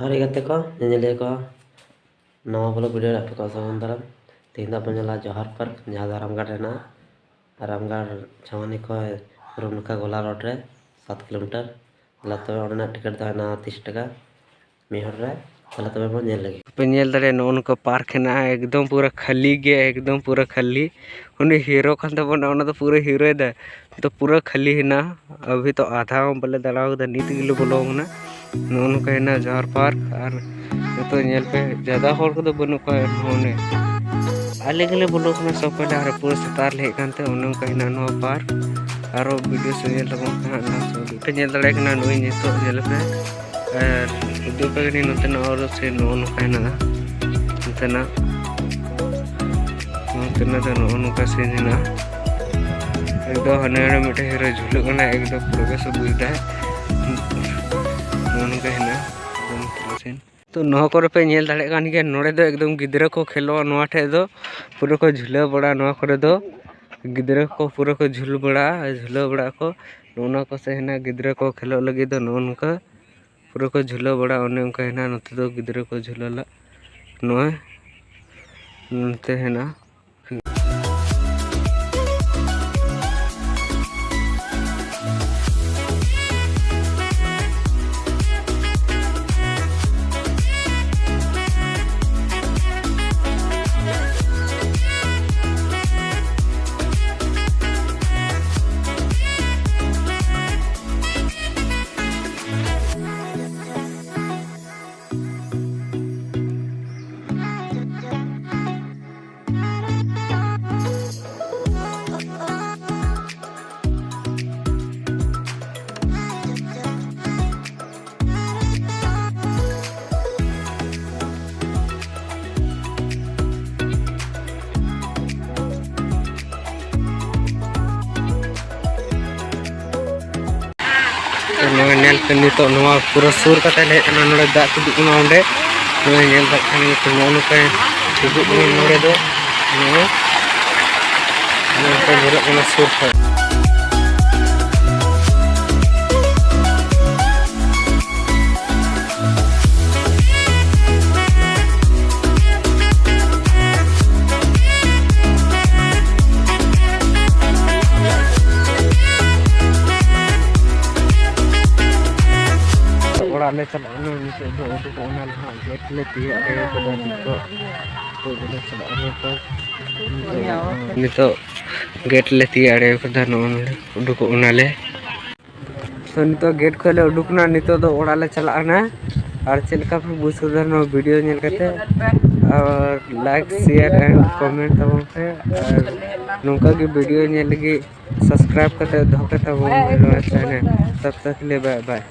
Hari gate ko nyele ko nawa bolo video ape ko samandaram tinda panjala Johar Park jahada Ramgarh chawani ko rumka gola road re 7 kilometer lato orna ticket da na 30 taka mehor re tala tobe mo nyel lagi पे nyel dare non ko park है एकदम पूरा खाली गया एकदम पूरा खाली उन्हें हीरो खान तो बना उन्हें तो पूरा हीरो है तो पूरा खाली है ना अभी तो आधा बल्ले दलाव द नीत गिलो बोलो ना नोन का है ना जहर पार्क और तो nyel पे ज़्यादा होर को तो बनो का होने आले गले बोलो ना सब पहले हर पूरा सतार ले करते उन्हें का है ना नो पार्क और वीडियो से nyel तक ना तो nyel दरे के ना नोई नहीं तो nyel पे वीडियो पे नहीं नोते ना और से नोन का है ना नोते ना तो नोन का से ना एकदम हने मिटे हीरो झुलू करना एकदम पूरा सब बुझता है नोन का है ना तो नौ को पे nyel दाड़े कान के नोड़े दो एकदम गिदरा को खेलो नोआ ठे दो पूरा को झुला बड़ा नोआ करे दो गिदरा को पूरा को झुल बड़ा को नोना को से है ना गिदरा को खेलो लगी दो नोन का पूरा को झुला बड़ा उन्हें उनका है ना नोते दो गिदरा को झुला नोए नोते है ना nyel ke nito noa pura sur kata le na nore da tuduk na onde noe nyel da kan itu nono pe tuduk na nore do no pe berak na sur pe ले चला no नीचे दो को ना हां gate ले तिया के तो बोले चला तो नितो गेट ले तिया रे को दा नो उडु को उनाले तो नितो गेट खोले उडुकना नितो दो ओड़ा ले चला ना और चलका पे बुसुदा नो वीडियो नेल करते और लाइक शेयर एंड कमेंट तब पे और नोका की वीडियो नेल लगी सब्सक्राइब करते धोके तब चैनल तब तक ले बाय बाय।